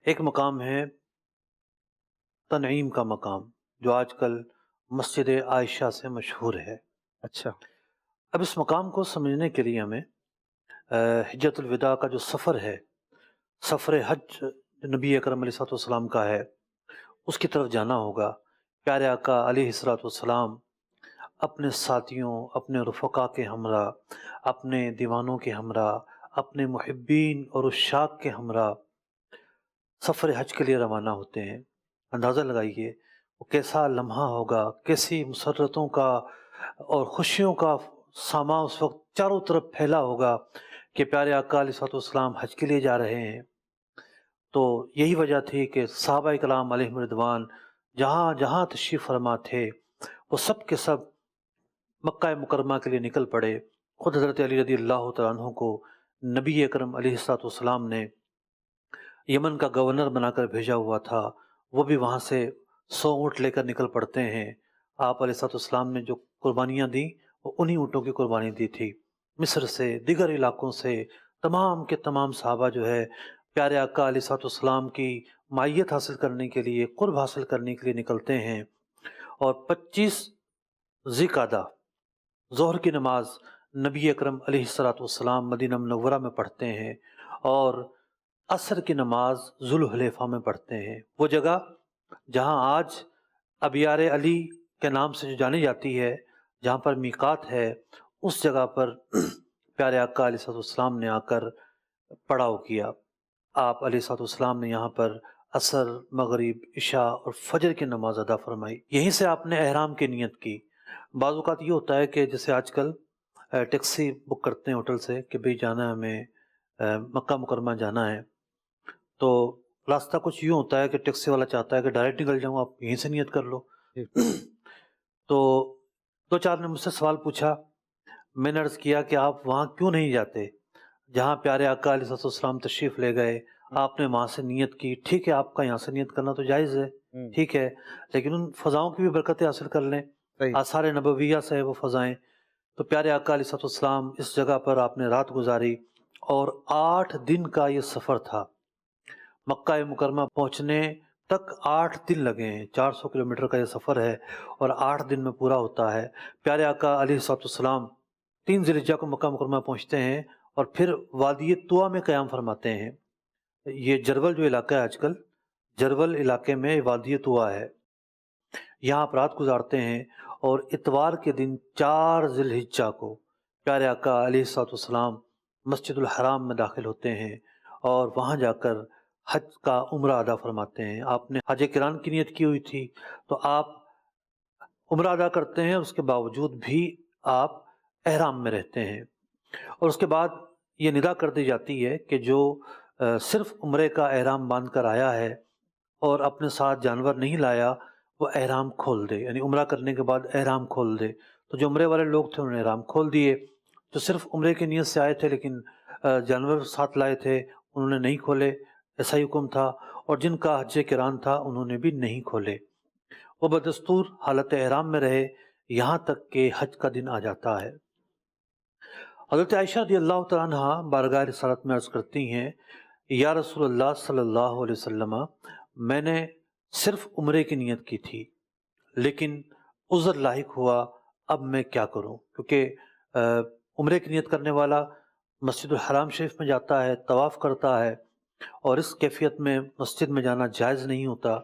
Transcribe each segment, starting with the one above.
ایک مقام ہے تنعیم کا مقام، جو آج کل مسجد عائشہ سے مشہور ہے۔ اچھا۔ اب اس مقام کو سمجھنے کے لیے ہمیں حجۃ الوداع کا جو سفر ہے، سفر حج جو نبی اکرم علیہ الصلوۃ والسلام کا ہے، اس کی طرف جانا ہوگا۔ پیارے آقا علیہ الصلوۃ والسلام اپنے ساتھیوں، اپنے رفقا کے ہمراہ، اپنے دیوانوں کے ہمراہ، اپنے محبین اور عشاق کے ہمراہ سفر حج کے لیے روانہ ہوتے ہیں۔ اندازہ لگائیے وہ کیسا لمحہ ہوگا، کیسی مسرتوں کا اور خوشیوں کا ساماں اس وقت چاروں طرف پھیلا ہوگا کہ پیارے آقا علیہ الصلوۃ والسلام حج کے لیے جا رہے ہیں۔ تو یہی وجہ تھی کہ صحابہ کرام علیہم رضوان جہاں جہاں تشریف فرما تھے، وہ سب کے سب مکہ مکرمہ کے لیے نکل پڑے۔ خود حضرت علی رضی اللہ تعالیٰ عنہ کو نبی اکرم علیہ الصلوۃ والسلام نے یمن کا گورنر بنا کر بھیجا ہوا تھا، وہ بھی وہاں سے 100 اونٹ لے کر نکل پڑتے ہیں۔ آپ علیہ الصلوۃ والسلام نے جو قربانیاں دیں وہ انہی اونٹوں کی قربانی دی تھی۔ مصر سے، دیگر علاقوں سے تمام کے تمام صحابہ جو ہے پیارے آقا علیہ الصلوۃ والسلام کی معیت حاصل کرنے کے لیے، قرب حاصل کرنے کے لیے نکلتے ہیں، اور 25 ذی القعدہ ظہر کی نماز نبی اکرم علیہ الصلوۃ والسلام مدینہ منورہ میں پڑھتے ہیں، اور عصر کی نماز ذوالحلیفہ میں پڑھتے ہیں، وہ جگہ جہاں آج ابیار علی کے نام سے جو جانی جاتی ہے، جہاں پر میقات ہے، اس جگہ پر پیارے آقا علیہ الصلوۃ والسلام نے آ کر پڑاؤ کیا۔ آپ علیہ الصلوۃ والسلام نے یہاں پر عصر، مغرب، عشاء اور فجر کی نماز ادا فرمائی۔ یہیں سے آپ نے احرام کی نیت کی۔ بعض اوقات یہ ہوتا ہے کہ جیسے آج کل ٹیکسی بک کرتے ہیں ہوٹل سے کہ بھئی جانا ہے ہمیں مکہ مکرمہ جانا ہے، تو راستہ کچھ یوں ہوتا ہے کہ ٹیکسی والا چاہتا ہے کہ ڈائریکٹ نکل جاؤں، آپ یہیں سے نیت کر لو۔ جی۔ تو دو چار نے مجھ سے سوال پوچھا، میں نے عرض کیا کہ آپ وہاں کیوں نہیں جاتے جہاں پیارے آقا علیہ السلام تشریف لے گئے، آپ نے وہاں سے نیت کی، ٹھیک ہے آپ کا یہاں سے نیت کرنا تو جائز ہے، ٹھیک ہے، لیکن ان فضاؤں کی بھی برکتیں حاصل کر لیں، صحیح۔ آثار نبویہ سے ہے وہ فضائیں۔ تو پیارے آقا علیہ السلام اس جگہ پر آپ نے رات گزاری، اور 8 دن کا یہ سفر تھا۔ مکہ مکرمہ پہنچنے تک 8 دن لگے ہیں، 400 کلومیٹر کا یہ سفر ہے، اور 8 دن میں پورا ہوتا ہے۔ پیارے آقا علیہ السلام 3 ذی الحجہ کو مکہ مکرمہ پہنچتے ہیں، اور پھر وادی طویٰ میں قیام فرماتے ہیں۔ یہ جرول جو علاقہ ہے، آج کل جرول علاقے میں وادی طویٰ ہے، یہاں آپ رات گزارتے ہیں، اور اتوار کے دن 4 ذی الحجہ کو پیارے آقا علیہ السلام مسجد الحرام میں داخل ہوتے ہیں، اور وہاں جا کر حج کا عمرہ ادا فرماتے ہیں۔ آپ نے حج کران کی نیت کی ہوئی تھی، تو آپ عمرہ ادا کرتے ہیں، اس کے باوجود بھی آپ احرام میں رہتے ہیں، اور اس کے بعد یہ ندا کر دی جاتی ہے کہ جو صرف عمرے کا احرام باندھ کر آیا ہے اور اپنے ساتھ جانور نہیں لایا، وہ احرام کھول دے، یعنی عمرہ کرنے کے بعد احرام کھول دے۔ تو جو عمرے والے لوگ تھے انہوں نے احرام کھول دیے، جو صرف عمرے کی نیت سے آئے تھے لیکن جانور ساتھ لائے تھے انہوں نے نہیں کھولے، ایسا ہی حکم تھا، اور جن کا حج کران تھا انہوں نے بھی نہیں کھولے، وہ بدستور حالت احرام میں رہے یہاں تک کہ حج کا دن آ جاتا ہے۔ حضرت عائشہ رضی اللہ تعالیٰ عنہ بارگاہ رسالت میں عرض کرتی ہیں، یا رسول اللہ صلی اللہ علیہ وسلم، میں نے صرف عمرے کی نیت کی تھی، لیکن عذر لاحق ہوا، اب میں کیا کروں؟ کیونکہ عمرے کی نیت کرنے والا مسجد الحرام شریف میں جاتا ہے، طواف کرتا ہے، اور اس کیفیت میں مسجد میں جانا جائز نہیں ہوتا۔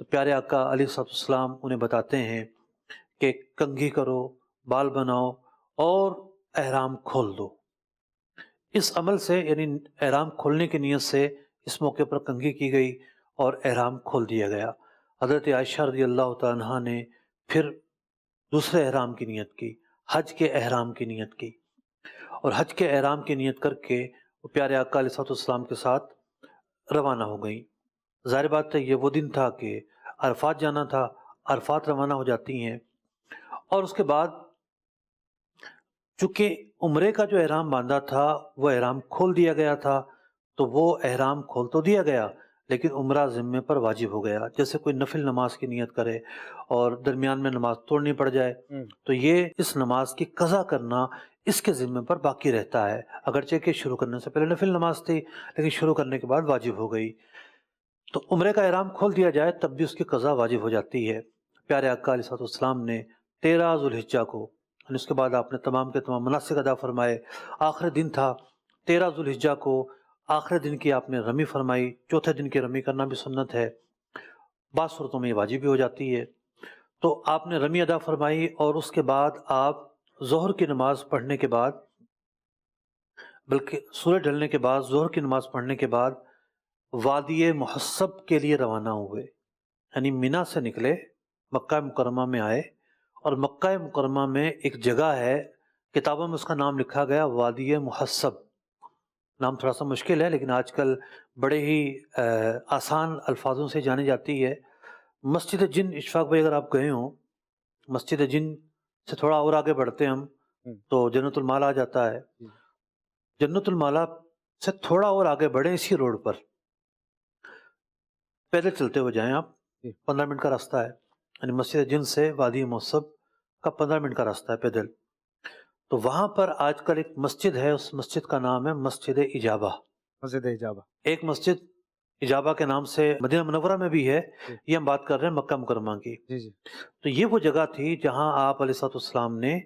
تو پیارے آقا علیہ السلام انہیں بتاتے ہیں کہ کنگھی کرو، بال بناؤ، اور احرام کھول دو۔ اس عمل سے، یعنی احرام کھولنے کی نیت سے اس موقع پر کنگھی کی گئی اور احرام کھول دیا گیا۔ حضرت عائشہ رضی اللہ تعالیٰ عنہ نے پھر دوسرے احرام کی نیت کی، حج کے احرام کی نیت کی، اور حج کے احرام کی نیت کر کے وہ پیارے آقا علیہ السلام کے ساتھ روانہ ہو گئیں۔ ظاہر بات ہے یہ وہ دن تھا کہ عرفات جانا تھا، عرفات روانہ ہو جاتی ہیں، اور اس کے بعد چونکہ عمرے کا جو احرام باندھا تھا وہ احرام کھول دیا گیا تھا، تو وہ احرام کھول تو دیا گیا لیکن عمرہ ذمے پر واجب ہو گیا۔ جیسے کوئی نفل نماز کی نیت کرے اور درمیان میں نماز توڑنی پڑ جائے، تو یہ اس نماز کی قضا کرنا اس کے ذمے پر باقی رہتا ہے، اگرچہ کہ شروع کرنے سے پہلے نفل نماز تھی لیکن شروع کرنے کے بعد واجب ہو گئی۔ تو عمرے کا احرام کھول دیا جائے تب بھی اس کی قضا واجب ہو جاتی ہے۔ پیارے آقا علیہ السلام نے 13 ذوالحجہ کو، یعنی اس کے بعد آپ نے تمام کے تمام مناسک ادا فرمائے، آخری دن تھا 13 ذوالحجہ کو، آخری دن کی آپ نے رمی فرمائی، چوتھے دن کی رمی کرنا بھی سنت ہے، بعض صورتوں میں یہ واجب بھی ہو جاتی ہے۔ تو آپ نے رمی ادا فرمائی اور اس کے بعد آپ ظہر کی نماز پڑھنے کے بعد، بلکہ سورج ڈھلنے کے بعد ظہر کی نماز پڑھنے کے بعد وادی محصب کے لیے روانہ ہوئے، یعنی مینا سے نکلے، مکہ مکرمہ میں آئے، اور مکہ مکرمہ میں ایک جگہ ہے، کتابوں میں اس کا نام لکھا گیا وادی محصب، نام تھوڑا سا مشکل ہے لیکن آج کل بڑے ہی آسان الفاظوں سے جانی جاتی ہے۔ مسجد جن، اشفاق بھائی اگر آپ گئے ہوں، مسجد جن سے تھوڑا اور آگے بڑھتے ہم تو جنت المالا آ جاتا ہے، جنت المالا سے تھوڑا اور آگے بڑھیں اسی روڈ پر، پیدل چلتے ہوئے جائیں آپ، 15 منٹ کا راستہ ہے، یعنی مسجد جن سے وادی محصب کا 15 منٹ کا راستہ ہے پیدل۔ تو وہاں پر آج کل ایک مسجد ہے، اس مسجد کا نام ہے مسجد اجابہ۔ مسجد اجابہ ایک مسجد اجابہ کے نام سے مدینہ منورہ میں بھی ہے، یہ ہم بات کر رہے ہیں مکہ مکرمہ کی۔ تو یہ وہ جگہ تھی جہاں آپ علیہ السلام نے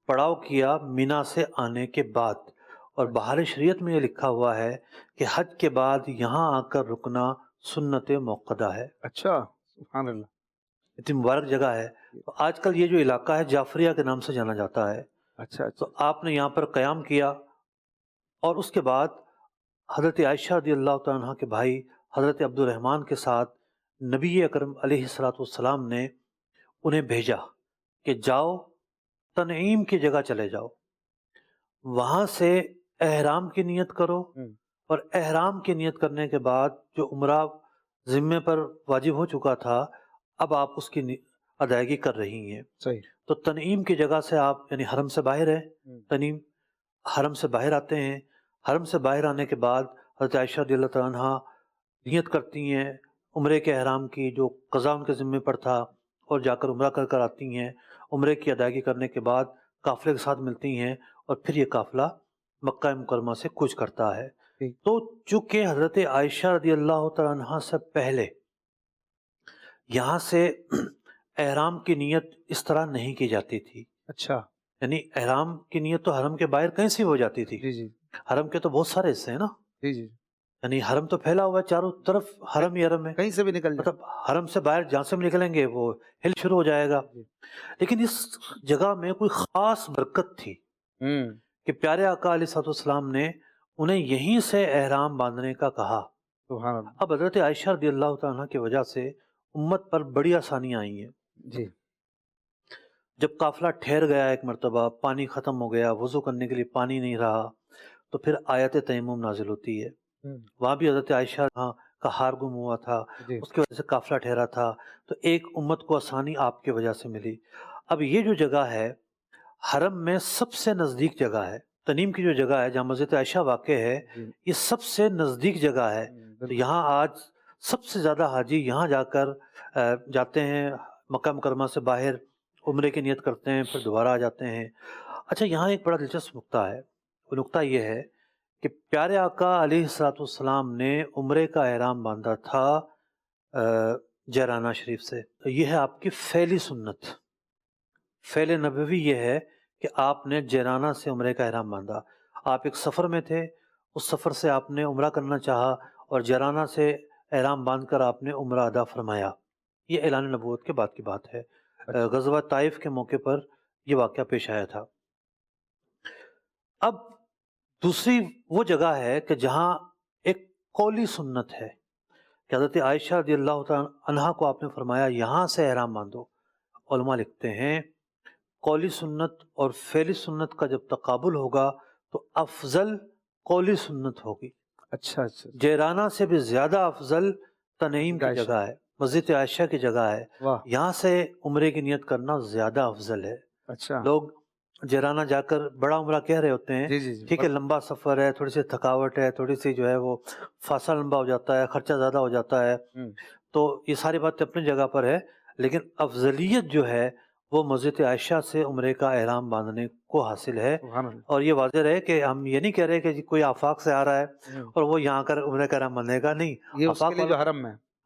پڑاؤ کیا مینا سے آنے کے بعد، اور بہار شریعت میں یہ لکھا ہوا ہے کہ حج کے بعد یہاں آ کر رکنا سنت موقدہ ہے۔ اچھا، سبحان اللہ، اتنی مبارک جگہ ہے۔ آج کل یہ جو علاقہ ہے جعفریہ کے نام سے جانا جاتا ہے۔ اچھا تو آپ نے یہاں پر قیام کیا، اور اس کے بعد حضرت عائشہ رضی اللہ تعالیٰ عنہ کے بھائی حضرت عبد الرحمن کے ساتھ نبی اکرم علیہ السلام نے انہیں بھیجا کہ جاؤ تنعیم کی جگہ چلے جاؤ، وہاں سے احرام کی نیت کرو، اور احرام کی نیت کرنے کے بعد جو عمرہ ذمے پر واجب ہو چکا تھا اب آپ اس کی ادائیگی کر رہی ہیں۔ صحیح۔ تو تنعیم کی جگہ سے آپ، یعنی حرم سے باہر ہے تنعیم، حرم سے باہر آتے ہیں، حرم سے باہر آنے کے بعد حضرت عائشہ رضی اللہ تعالیٰ عنہ نیت کرتی ہیں عمرے کے احرام کی جو قضا ان کے ذمے پر تھا، اور جا کر عمرہ کر آتی ہیں۔ عمرے کی ادائیگی کرنے کے بعد قافلے کے ساتھ ملتی ہیں، اور پھر یہ قافلہ مکہ مکرمہ سے کوچ کرتا ہے۔ تو چونکہ حضرت عائشہ رضی اللہ تعالیٰ عنہ سے پہلے یہاں سے احرام کی نیت اس طرح نہیں کی جاتی تھی، اچھا، یعنی احرام کی نیت تو حرم کے باہر کہیں سے ہو جاتی تھی۔ جی حرم کے تو بہت سارے حصے ہیں نا، جی، یعنی حرم تو پھیلا ہوا ہے چاروں طرف، حرم ہی حرم ہے، کہیں سے بھی نکل جائے، مطلب حرم سے باہر جہاں سے ہم نکلیں گے وہ ہل شروع ہو جائے گا۔ لیکن اس جگہ میں کوئی خاص برکت تھی کہ پیارے آقا علیہ السلام نے انہیں یہیں سے احرام باندھنے کا کہا۔ سبحان اللہ۔ اب حضرت عائشہ رضی اللہ تعالیٰ عنہ کی وجہ سے امت پر بڑی آسانیاں آئی ہیں۔ جی، جب قافلہ ٹھہر گیا ایک مرتبہ، پانی ختم ہو گیا، وضو کرنے کے لیے پانی نہیں رہا، تو پھر آیت تیمم نازل ہوتی ہے۔ وہاں بھی حضرت عائشہ کا ہار گم ہوا تھا، اس کی وجہ سے قافلہ ٹھہرا تھا، تو ایک امت کو آسانی آپ کی وجہ سے ملی۔ اب یہ جو جگہ ہے حرم میں سب سے نزدیک جگہ ہے، تنعیم کی جو جگہ ہے جہاں مسجد عائشہ واقع ہے، یہ سب سے نزدیک جگہ ہے۔ تو یہاں آج سب سے زیادہ حاجی یہاں جا کر جاتے ہیں، مکہ مکرمہ سے باہر عمرے کی نیت کرتے ہیں، پھر دوبارہ آ جاتے ہیں۔ اچھا، یہاں ایک بڑا دلچسپ نقطہ ہے، وہ نقطہ یہ ہے کہ پیارے آقا علیہ السلام نے عمرے کا احرام باندھا تھا جیرانہ شریف سے۔ تو یہ ہے آپ کی فعلی سنت، فعل نبوی یہ ہے کہ آپ نے جیرانہ سے عمرے کا احرام باندھا۔ آپ ایک سفر میں تھے، اس سفر سے آپ نے عمرہ کرنا چاہا، اور جیرانہ سے احرام باندھ کر آپ نے عمرہ ادا فرمایا۔ یہ اعلان نبوت کے بعد کی بات ہے، غزوہ طائف کے موقع پر یہ واقعہ پیش آیا تھا۔ اب دوسری وہ جگہ ہے کہ جہاں ایک قولی سنت ہے کہ حضرت عائشہ رضی اللہ تعالیٰ عنہا کو آپ نے فرمایا یہاں سے احرام باندھو۔ علماء لکھتے ہیں قولی سنت اور فعلی سنت کا جب تقابل ہوگا تو افضل قولی سنت ہوگی۔ اچھا اچھا، جیرانہ سے بھی زیادہ افضل تنعیم کی جگہ ہے، مسجد عائشہ کی جگہ ہے، یہاں سے عمرے کی نیت کرنا زیادہ افضل ہے۔ اچھا، لوگ جیرانہ جا کر بڑا عمرہ کہہ رہے ہوتے ہیں، ٹھیک ہے لمبا سفر ہے، تھوڑی سی تھکاوٹ ہے، تھوڑی سی جو ہے وہ فاصلہ لمبا ہو جاتا ہے، خرچہ زیادہ ہو جاتا ہے، تو یہ ساری باتیں اپنی جگہ پر ہے، لیکن افضلیت جو ہے وہ مسجد عائشہ سے عمرے کا احرام باندھنے کو حاصل ہے۔ اور یہ واضح رہے کہ ہم یہ نہیں کہہ رہے کہ کوئی آفاق سے آ رہا ہے اور وہ یہاں کر عمرے کا احرام باندھے گا، نہیں، یہ اس کے لیے جو حرم میں